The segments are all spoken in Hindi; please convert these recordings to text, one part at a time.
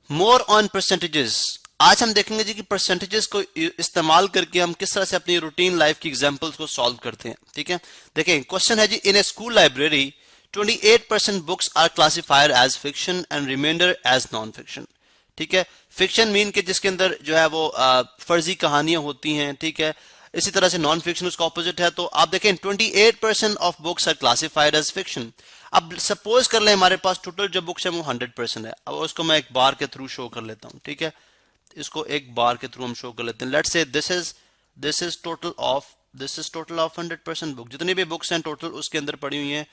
More on percentages. आज हम देखेंगे जी कि परसेंटेजेस को इस्तेमाल करके हम किस तरह से अपनी रूटीन लाइफ की एग्जांपल्स को सॉल्व करते हैं। ठीक है, देखें क्वेश्चन है जी, in a school library 28% books are classified as fiction and remainder as non fiction. ठीक है, फिक्शन मीन के जिसके अंदर जो है वो फर्जी कहानियां होती हैं। ठीक है, इसी तरह से नॉन फिक्शन उसका ऑपोजिट है। तो आप देखें 28% of books are classified as fiction. अब सपोज कर लें हमारे पास टोटल जो बुक्स है वो 100% है। अब उसको मैं एक बार के थ्रू शो कर लेता हूं। ठीक है, इसको एक बार के थ्रू हम शो कर लेते हैं। Let's say this is total of 100% book. जितनी भी बुक्स हैं टोटल उसके अंदर पड़ी हुई हैं,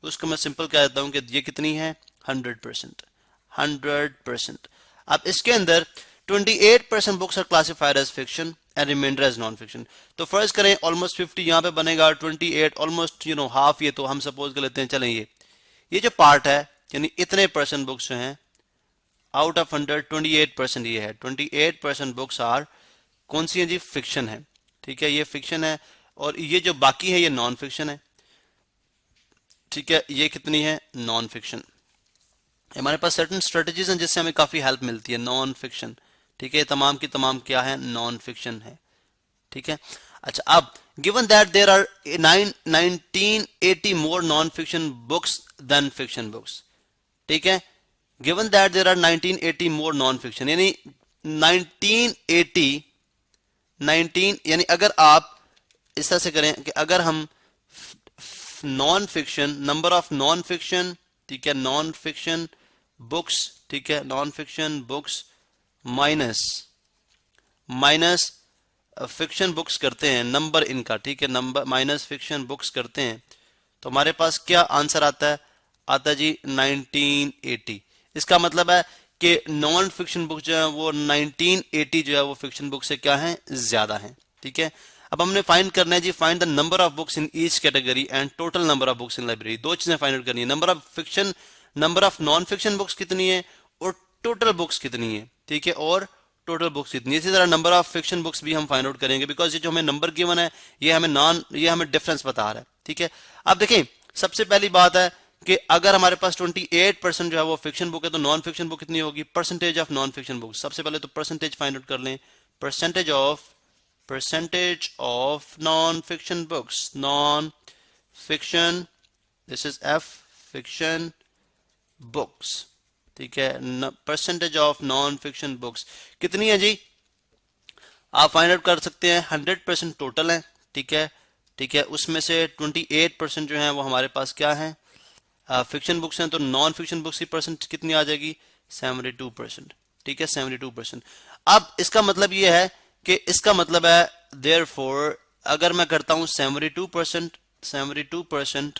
उसको मैं सिंपल कह देता हूं कि ये कितनी है, 100%। 100%। अब इसके अंदर 28% books are classified as fiction and remainder as non fiction. तो फर्ज करें ऑलमोस्ट 50 यहां पे बनेगा, 28 ऑलमोस्ट हाफ। ये तो हम सपोज कर लेते हैं, चलें ये जो पार्ट है यानी इतने परसेंट बुक्स जो हैं आउट ऑफ 100, 28% ये है। 28% बुक्स आर कौन सी है जी, फिक्शन है। ठीक है, ये फिक्शन है और ये जो बाकी है ये नॉन फिक्शन है। ठीक है, ये कितनी है, नॉन फिक्शन। हमारे पास सर्टेन स्ट्रेटजीज हैं जिससे हमें काफी हेल्प मिलती है, नॉन फिक्शन। ठीक है, तमाम की तमाम क्या है, नॉन फिक्शन है। ठीक है, अच्छा अब given that there are 1980 more non fiction books than fiction books. ठीक है, given that there are 1980 more non fiction, यानी 1980 19 यानी अगर आप इस तरह से करें कि अगर हम non fiction, number of non fiction, ठीक है, नॉन फिक्शन बुक्स, ठीक है, non fiction books minus fiction books करते हैं, नंबर इनका। ठीक है, नंबर माइनस फिक्शन बुक्स करते हैं तो हमारे पास क्या आंसर आता है, जी 1980। इसका मतलब है कि नॉन फिक्शन बुक जो है वो 1980 जो है वो फिक्शन बुक से क्या है, ज्यादा है। ठीक है, अब हमने फाइंड करना है जी, find the number of books in each category and total number of books in library. दो चीजें फाइंड आउट करनी है, number of fiction, number of non fiction books कितनी है और टोटल बुक्स कितनी है। ठीक है, और टोटल बुक्स कितनी है। इसी तरह नंबर ऑफ फिक्शन बुक्स भी हम फाइंड आउट करेंगे, बिकॉज ये जो हमें नंबर गिवन है ये हमें डिफरेंस बता रहा है। ठीक है, अब देखें सबसे पहली बात है कि अगर हमारे पास 28% जो है वो फिक्शन बुक है तो नॉन फिक्शन बुक कितनी होगी, percentage of non fiction book. सबसे पहले तो परसेंटेज फाइंड आउट कर लें, percentage of non fiction books, non fiction, this is F fiction books. ठीक है, percentage of non fiction books कितनी है जी, आप फाइंड आउट कर सकते हैं 100% टोटल है। ठीक है, ठीक है, उसमें से 28% जो है वो हमारे पास क्या है, फिक्शन बुक्स हैं। तो नॉन फिक्शन बुक्स की परसेंट कितनी आ जाएगी, 72%। ठीक है, 72%। अब इसका मतलब ये है कि इसका मतलब है देयरफॉर अगर मैं करता हूं 72%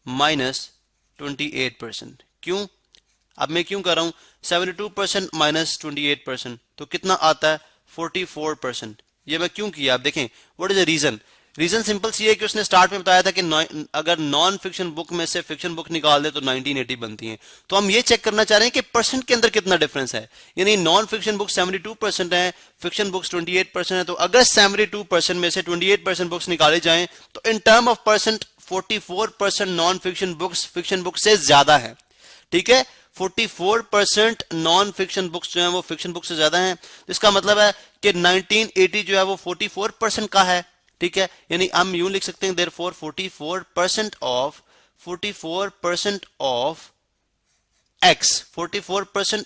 माइनस 28%, क्यों, अब मैं क्यों कर रहा हूं 72% माइनस 28%, तो कितना आता है 44%। ये मैं क्यों किया, आप देखें what is the reason. Reason simple सी है कि उसने स्टार्ट में बताया था कि अगर नॉन फिक्शन बुक में से फिक्शन बुक निकाल दे तो 1980 बनती है। तो हम ये चेक करना चाह रहे हैं कि परसेंट के अंदर कितना डिफरेंस है, यानी नॉन फिक्शन बुक 72% है, फिक्शन बुक्स 28% है। तो अगर 72% में से 28% बुक्स निकाले जाएं तो in term of percent 44% non fiction books fiction book से ज्यादा है। ठीक है, 44% नॉन फिक्शन बुक्स जो है वो फिक्शन बुक से ज्यादा हैं। इसका मतलब है कि 1980 जो है वो 44% का है। ठीक है, यानी हम यूं लिख सकते हैं therefore 44%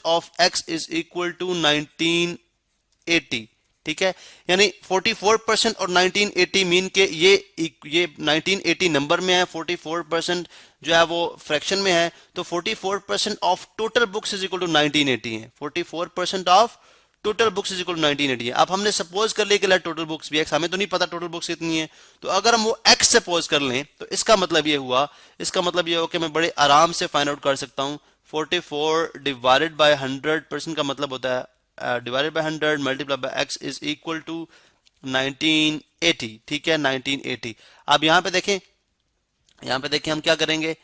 of x is equal to 1980। ठीक है, यानी 44% और 1980 मीन के ये 1980 नंबर में है, 44% जो है वो फ्रैक्शन में है। तो 44% of total books is equal to 1980 है। 44% of total books is equal to 1980 है। अब हमने सपोज कर लिया कि टोटल बुक्स भी एक्स, हमें तो नहीं पता टोटल बुक्स कितनी है। तो अगर हम वो एक्स सपोज कर लें तो इसका मतलब ये हुआ कि मैं बड़े आराम से फाइंड आउट कर सकता हूं 44 डिवाइडेड बाय 100% का मतलब होता है divided by 100 multiply by X is equal to 1980। ठीक है, 1980। अब यहां पे देखें हम क्या करेंगे,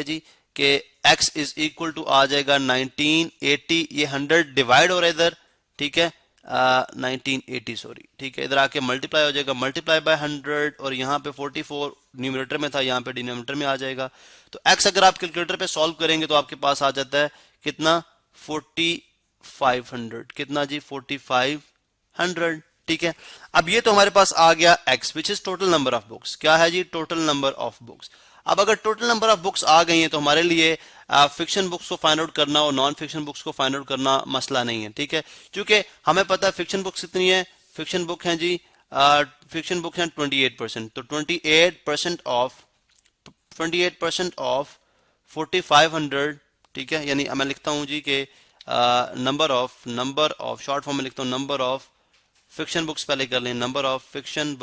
जी कि x इज इक्वल टू आ जाएगा 1980, ये 100 डिवाइड हो रहा है इधर। ठीक है, 1980 सॉरी। ठीक है, इधर आके मल्टीप्लाई हो जाएगा, मल्टीप्लाई बाय 100 और यहाँ पे 44 न्यूमरेटर में था, यहाँ पे डिनोमिनेटर में आ जाएगा। तो x अगर आप कैलकुलेटर पे सॉल्व करेंगे तो आपके पास आ जाता है कितना 4500, कितना जी 4500, ठीक है। अब ये तो हमारे पास आ गया x which is total number of books. क्या है जी? Total number of books. अब अगर टोटल नंबर ऑफ बुक्स आ गई हैं तो हमारे लिए फिक्शन बुक्स को फाइंड आउट करना और नॉन फिक्शन बुक्स को फाइंड आउट करना मसला नहीं है, ठीक है। क्योंकि हमें पता है फिक्शन बुक्स कितनी है, फिक्शन बुक है जी फिक्शन बुक है 28%, तो 28% ऑफ 4500, ठीक है। यानी मैं लिखता हूं जी कि नंबर ऑफ शॉर्ट फॉर्म में लिखता हूं नंबर ऑफ फिक्शन बुक्स, पहले कर लें नंबर ऑफ फिक्शन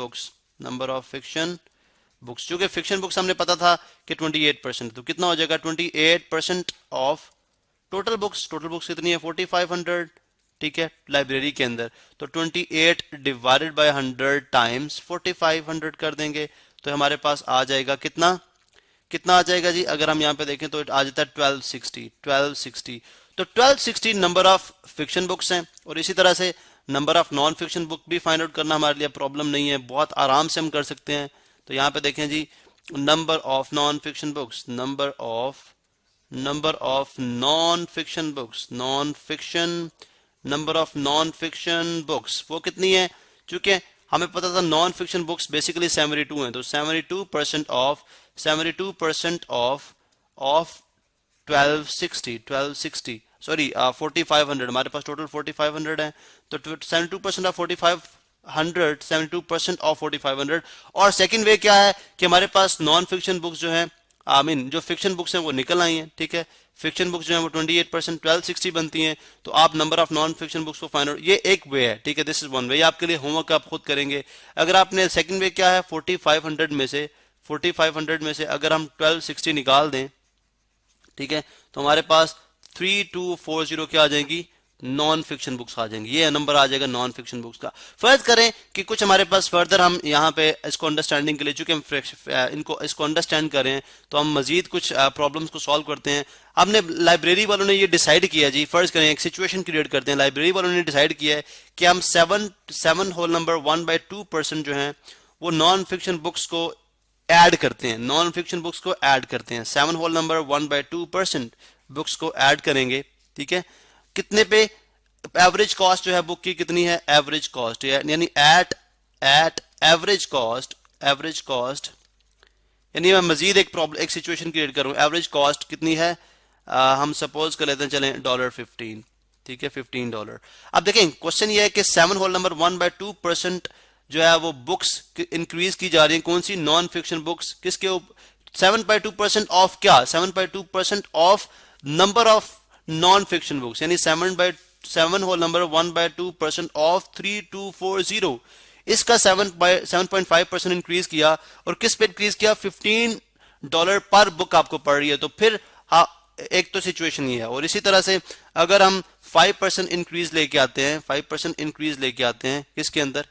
बुक्स, चूंकि फिक्शन बुक्स हमने पता था कि 28%, तो कितना हो जाएगा 28% ऑफ टोटल बुक्स कितनी है 4500, ठीक है, लाइब्रेरी के अंदर। तो 28 डिवाइडेड बाय 100 टाइम्स 4500 कर देंगे तो हमारे पास आ जाएगा कितना आ जाएगा जी? अगर हम यहाँ पे देखें तो आ जाता है 1260। तो 1260 नंबर ऑफ फिक्शन बुक्स हैं, और इसी तरह से number of non fiction book भी फाइंड आउट करना हमारे लिए प्रॉब्लम नहीं है, बहुत आराम से हम कर सकते हैं। तो यहाँ पे देखें जी number of non fiction books, number of non fiction books वो कितनी है? चूंकि हमें पता था नॉन फिक्शन बुक्स बेसिकली 72 हैं, तो 72% ऑफ 1260 सॉरी 4500, हमारे पास टोटल 4500 है, तो 72% ऑफ 72% ऑफ 4500। और सेकंड वे क्या है कि हमारे पास नॉन फिक्शन बुक्स जो है जो फिक्शन बुक्स हैं वो निकल आई हैं, ठीक है। फिक्शन बुक्स जो है वो 28% 1260 बनती हैं, तो आप number of non fiction books को फाइंड आउट, ये एक वे है, ठीक है। दिस इज वन वे, आपके लिए होमवर्क आप खुद करेंगे। अगर आपने सेकंड वे क्या है 4500 में से अगर हम 1260 निकाल दें, ठीक है, तो हमारे पास 3240 क्या आ जाएंगी? नॉन फिक्शन बुक्स आ जाएंगी। ये नंबर आ जाएगा नॉन फिक्शन बुक्स का। फर्ज करें कि कुछ हमारे पास फर्दर हम यहाँ पे इसको अंडरस्टैंडिंग के लिए, चूंकि हम इसको अंडरस्टैंड करें तो हम मजीद कुछ प्रॉब्लम्स को सॉल्व करते हैं। हमने लाइब्रेरी वालों ने ये डिसाइड किया जी, फर्ज करें एक सिचुएशन क्रिएट करते हैं, लाइब्रेरी वालों ने डिसाइड किया है कि हम 7 होल नंबर 1/2% जो है वो नॉन फिक्शन बुक्स को ऐड करते हैं, 7 होल नंबर 1/2% बुक्स को ऐड करेंगे, ठीक है। कितने पे? एवरेज कॉस्ट जो है बुक की कितनी है? एवरेज कॉस्ट यानी एट एवरेज कॉस्ट यानी मैं मजीद एक सिचुएशन क्रिएट करूं, एवरेज कॉस्ट कितनी है? हम सपोज कर लेते हैं चलें $15, ठीक है, $15। अब देखें क्वेश्चन ये है कि 7 होल नंबर 1/2% जो है वो बुक्स इंक्रीज की जा रही है, कौन सी? Non fiction books. किसके? 7/2% ऑफ क्या? 7/2% of number of non fiction books, यानी 7 होल नंबर 1/2% ऑफ 3240। इसका 7.5% इंक्रीज किया, और किस पे इंक्रीज किया? $15 पर बुक आपको पड़ रही है। तो फिर हाँ, एक तो सिचुएशन ये है, और इसी तरह से अगर हम 5% इंक्रीज लेके आते हैं, 5% इंक्रीज लेके आते हैं किसके अंदर?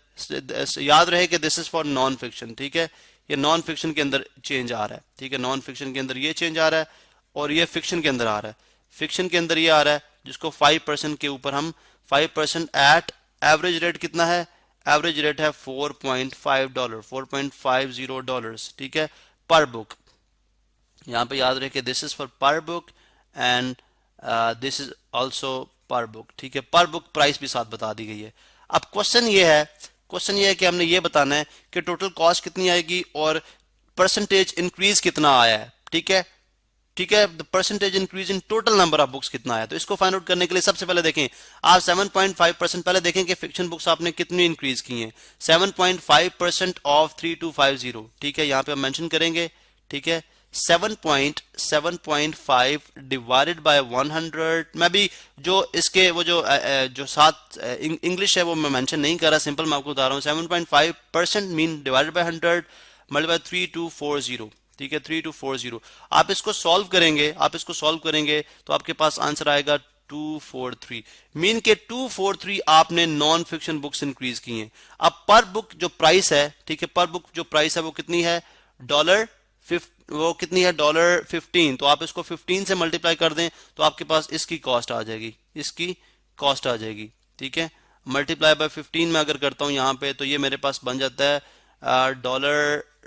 याद रहे कि this is for non fiction, ठीक है। ये नॉन फिक्शन के अंदर चेंज आ रहा है, ठीक है, नॉन फिक्शन के अंदर ये चेंज आ रहा है, और ये फिक्शन के अंदर आ रहा है, फिक्शन के अंदर ये आ रहा है, जिसको 5% के ऊपर हम 5% एट एवरेज रेट कितना है? एवरेज रेट है $4.50, ठीक है, पर बुक। यहां पे याद रहे दिस इज फॉर पर book and this is also पर बुक, ठीक है। पर बुक प्राइस भी साथ बता दी गई है। अब क्वेश्चन ये है कि हमने ये बताना है कि टोटल कॉस्ट कितनी आएगी और परसेंटेज इंक्रीज कितना आया है, ठीक है, the percentage increase in total number of books कितना है। तो इसको फाइंड आउट करने के लिए सबसे पहले देखें आप 7.5%, पहले देखें कि फिक्शन बुक्स आपने कितनी इंक्रीज की हैं। 7.5% ऑफ 3250, ठीक है, यहाँ पे हम मेंशन करेंगे, ठीक है। 7.5 डिवाइडेड बाय 100, मैं भी जो इसके वो जो साथ इंग्लिश है वो मैं मेंशन नहीं कर रहा, सिंपल मैं आपको बता रहा हूँ। 7.5% मीन डिवाइडेड बाय 100 मल्टीप्लाई 3240, ठीक है, 3240। आप इसको सॉल्व करेंगे तो आपके पास आंसर आएगा 243, मीन के 243 आपने नॉन फिक्शन बुक्स इंक्रीज की हैं। अब पर बुक जो प्राइस है, ठीक है, पर बुक जो प्राइस है वो कितनी है? $15, तो आप इसको 15 से मल्टीप्लाई कर दें तो आपके पास इसकी कॉस्ट आ जाएगी, ठीक है। मल्टीप्लाई बाय 15 में अगर करता हूं यहां पे तो ये मेरे पास बन जाता है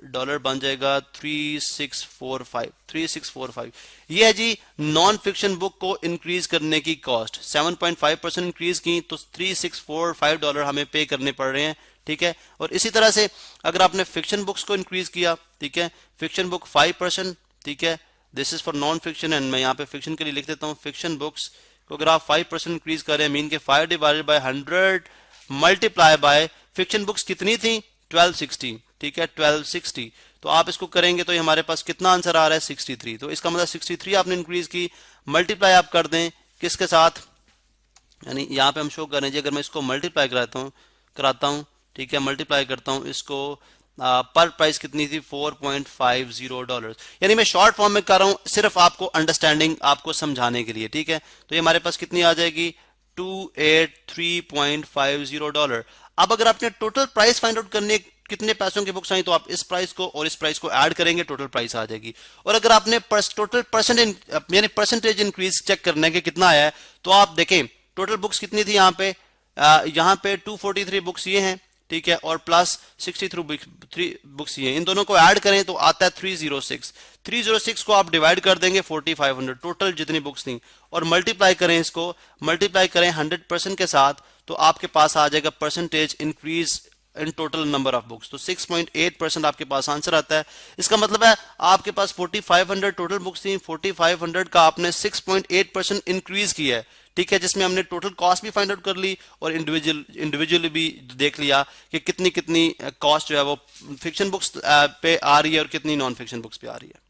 डॉलर बन जाएगा 3645। ये है जी नॉन फिक्शन बुक को इंक्रीज करने की कॉस्ट। 7.5% इंक्रीज की तो $3645 हमें पे करने पड़ रहे हैं, ठीक है। और इसी तरह से अगर आपने फिक्शन बुक्स को इंक्रीज किया, ठीक है, फिक्शन बुक 5%, ठीक है, this is for non fiction and मैं यहाँ पे फिक्शन के लिए लिख देता हूँ फिक्शन बुक्स को अगर आप 5% इंक्रीज करें मीन के 5 divided by 100 multiply bye fiction books कितनी थी 1260, ठीक है 1260। तो आप इसको करेंगे तो हमारे पास कितना आंसर आ रहा है 63। तो इसका मतलब 63 आपने इंक्रीज की, मल्टीप्लाई आप कर दें किसके साथ, यानी यहाँ पे हम शो कर रहे हैं अगर मैं इसको मल्टीप्लाई कराता हूँ, ठीक है, मल्टीप्लाई करता हूँ इसको पर प्राइस कितनी थी $4.50। यानी मैं शॉर्ट फॉर्म में कर रहा हूं सिर्फ आपको अंडरस्टैंडिंग आपको समझाने के लिए, ठीक है। तो ये हमारे पास कितनी आ जाएगी $283.50। अब अगर आपने टोटल प्राइस फाइंड आउट करने कितने पैसों की बुक्स आई तो आप इस प्राइस को और इस प्राइस को ऐड करेंगे, टोटल प्राइस आ जाएगी। और अगर आपने टोटल परसेंटेज इंक्रीज चेक करने के कितना आया है तो आप देखें टोटल बुक्स कितनी थी यहाँ पे 243 बुक्स ये हैं, ठीक है, और प्लस 63 बुक्स ये, इन दोनों को ऐड करें तो आता है 306 को आप डिवाइड कर देंगे 4500 टोटल जितनी बुक्स थी और मल्टीप्लाई करें 100% के साथ तो आपके पास आ जाएगा percentage increase in total number of books. तो 6.8% आपके पास आंसर आता है। इसका मतलब है आपके पास 4500 टोटल बुक्स थी, 4500 का आपने 6.8% इंक्रीज किया है, ठीक है, जिसमें हमने टोटल कॉस्ट भी फाइंड आउट कर ली और इंडिविजुअली भी देख लिया कि कितनी कॉस्ट जो है वो फिक्शन बुक्स पे आ रही है और कितनी नॉन फिक्शन बुक्स पे आ रही है।